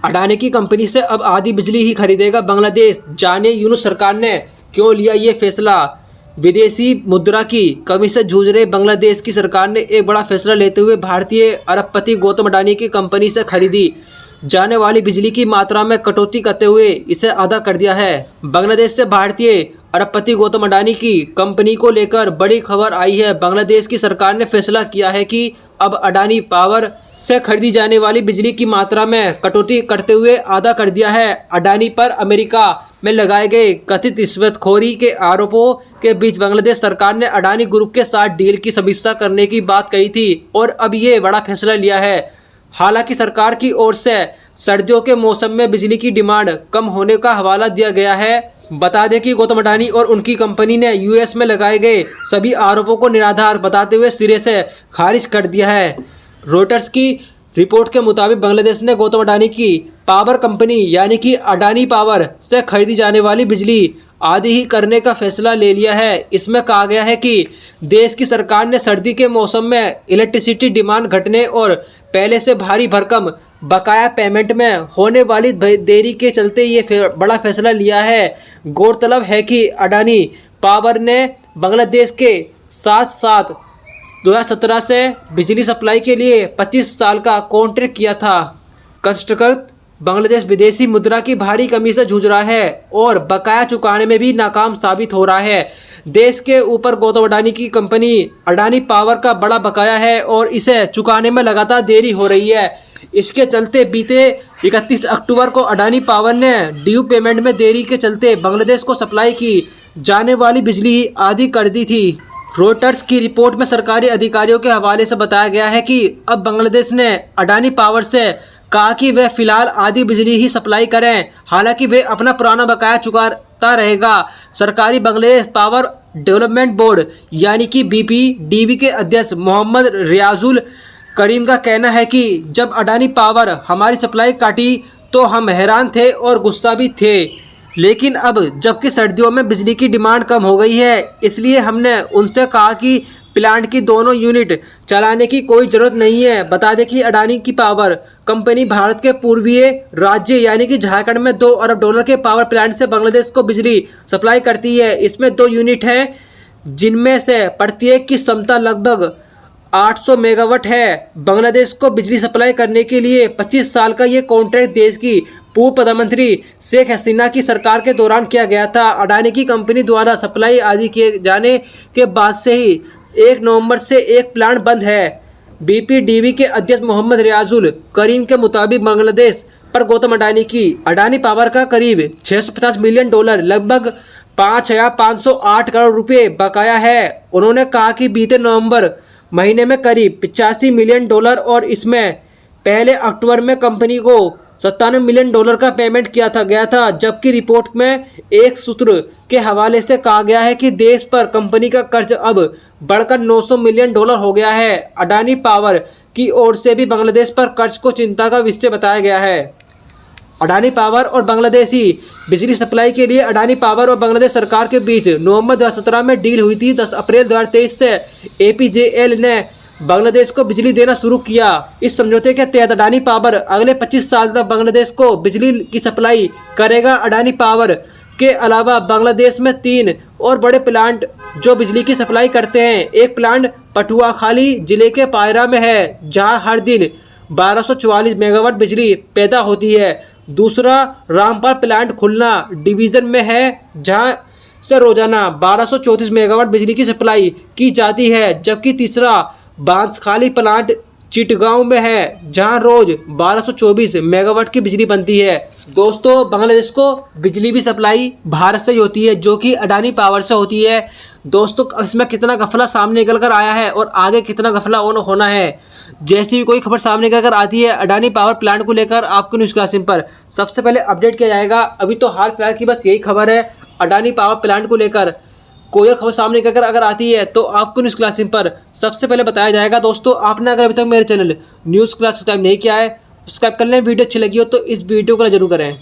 अडानी की कंपनी से अब आधी बिजली ही खरीदेगा बांग्लादेश। जाने यूनुस सरकार ने क्यों लिया ये फैसला। विदेशी मुद्रा की कमी से जूझ रहे बांग्लादेश की सरकार ने एक बड़ा फैसला लेते हुए भारतीय अरबपति गौतम अडानी की कंपनी से खरीदी जाने वाली बिजली की मात्रा में कटौती करते हुए इसे आधा कर दिया है। बांग्लादेश से भारतीय अरबपति गौतम अडानी की कंपनी को लेकर बड़ी खबर आई है। बांग्लादेश की सरकार ने फैसला किया है कि अब अडानी पावर से खरीदी जाने वाली बिजली की मात्रा में कटौती करते हुए आधा कर दिया है। अडानी पर अमेरिका में लगाए गए कथित रिश्वतखोरी के आरोपों के बीच बांग्लादेश सरकार ने अडानी ग्रुप के साथ डील की समीक्षा करने की बात कही थी और अब ये बड़ा फैसला लिया है। हालांकि सरकार की ओर से सर्दियों के मौसम में बिजली की डिमांड कम होने का हवाला दिया गया है। बता दें कि गौतम अडानी और उनकी कंपनी ने यूएस में लगाए गए सभी आरोपों को निराधार बताते हुए सिरे से खारिज कर दिया है। रॉयटर्स की रिपोर्ट के मुताबिक बांग्लादेश ने गौतम अडानी की पावर कंपनी यानी कि अडानी पावर से खरीदी जाने वाली बिजली आधी ही करने का फैसला ले लिया है। इसमें कहा गया है कि देश की सरकार ने सर्दी के मौसम में इलेक्ट्रिसिटी डिमांड घटने और पहले से भारी भरकम बकाया पेमेंट में होने वाली देरी के चलते ये बड़ा फैसला लिया है। गौरतलब है कि अडानी पावर ने बांग्लादेश के साथ साथ 2017 से बिजली सप्लाई के लिए 25 साल का कॉन्ट्रैक्ट किया था। कंस्ट्रक्ट बांग्लादेश विदेशी मुद्रा की भारी कमी से जूझ रहा है और बकाया चुकाने में भी नाकाम साबित हो रहा है। देश के ऊपर गौतम अडानी की कंपनी अडानी पावर का बड़ा बकाया है और इसे चुकाने में लगातार देरी हो रही है। इसके चलते बीते 31 अक्टूबर को अडानी पावर ने ड्यू पेमेंट में देरी के चलते बांग्लादेश को सप्लाई की जाने वाली बिजली आधी कर दी थी। रॉयटर्स की रिपोर्ट में सरकारी अधिकारियों के हवाले से बताया गया है कि अब बांग्लादेश ने अडानी पावर से कहा कि वे फिलहाल आधी बिजली ही सप्लाई करें, हालांकि वे अपना पुराना बकाया चुकाता रहेगा। सरकारी बांग्लादेश पावर डेवलपमेंट बोर्ड यानी कि बीपीडीबी के अध्यक्ष मोहम्मद रियाजुल करीम का कहना है कि जब अडानी पावर हमारी सप्लाई काटी तो हम हैरान थे और गुस्सा भी थे, लेकिन अब जबकि सर्दियों में बिजली की डिमांड कम हो गई है इसलिए हमने उनसे कहा कि प्लांट की दोनों यूनिट चलाने की कोई ज़रूरत नहीं है। बता दें कि अडानी की पावर कंपनी भारत के पूर्वीय राज्य यानी कि झारखंड में $2 अरब के पावर प्लांट से बांग्लादेश को बिजली सप्लाई करती है। इसमें 2 यूनिट हैं जिनमें से प्रत्येक की क्षमता लगभग 800 मेगावाट है। बांग्लादेश को बिजली सप्लाई करने के लिए 25 साल का ये कॉन्ट्रैक्ट देश की पूर्व प्रधानमंत्री शेख हसीना की सरकार के दौरान किया गया था। अडानी की कंपनी द्वारा सप्लाई आदि किए जाने के बाद से ही 1 नवंबर से एक प्लांट बंद है। बीपीडीबी के अध्यक्ष मोहम्मद रियाजुल करीम के मुताबिक बांग्लादेश पर गौतम अडानी की अडानी पावर का करीब $650 मिलियन लगभग 5,508 करोड़ रुपए बकाया है। उन्होंने कहा कि बीते नवंबर महीने में करीब $85 मिलियन और इसमें पहले अक्टूबर में कंपनी को $97 मिलियन का पेमेंट किया गया था। जबकि रिपोर्ट में एक सूत्र के हवाले से कहा गया है कि देश पर कंपनी का कर्ज अब बढ़कर $900 मिलियन हो गया है। अडानी पावर की ओर से भी बांग्लादेश पर कर्ज को चिंता का विषय बताया गया है। अडानी पावर और बांग्लादेशी बिजली सप्लाई के लिए अडानी पावर और बांग्लादेश सरकार के बीच नवंबर 2017 में डील हुई थी। 10 अप्रैल 2023 से एपीजेएल ने बांग्लादेश को बिजली देना शुरू किया। इस समझौते के तहत अडानी पावर अगले 25 साल तक बांग्लादेश को बिजली की सप्लाई करेगा। अडानी पावर के अलावा बांग्लादेश में 3 और बड़े प्लांट जो बिजली की सप्लाई करते हैं। एक प्लांट पटुआखाली जिले के पायरा में है जहां हर दिन 1244 मेगावाट बिजली पैदा होती है। दूसरा रामपाल प्लांट खुलना डिवीज़न में है जहां से रोजाना 1234 मेगावाट बिजली की सप्लाई की जाती है। जबकि तीसरा बांसखाली प्लांट चिटगांव में है जहां रोज 1224 मेगावाट की बिजली बनती है। दोस्तों, बांग्लादेश को बिजली भी सप्लाई भारत से ही होती है जो कि अडानी पावर से होती है। दोस्तों, इसमें कितना गफला सामने निकल कर आया है और आगे कितना गफला होना है, जैसी भी कोई खबर सामने निकल कर आती है अडानी पावर प्लांट को लेकर आपको न्यूज़ क्लासिम पर सबसे पहले अपडेट किया जाएगा। अभी तो हाल फिलहाल की बस यही खबर है अडानी पावर प्लांट को लेकर। कोई और खबर सामने निकल कर अगर आती है तो आपको न्यूज़ क्लासिम पर सबसे पहले बताया जाएगा। दोस्तों, आपने अगर अभी तक मेरे चैनल न्यूज़ क्लास सब्सक्राइब नहीं किया है, सब्सक्राइब कर लें। वीडियो अच्छी लगी हो तो इस वीडियो को जरूर करें।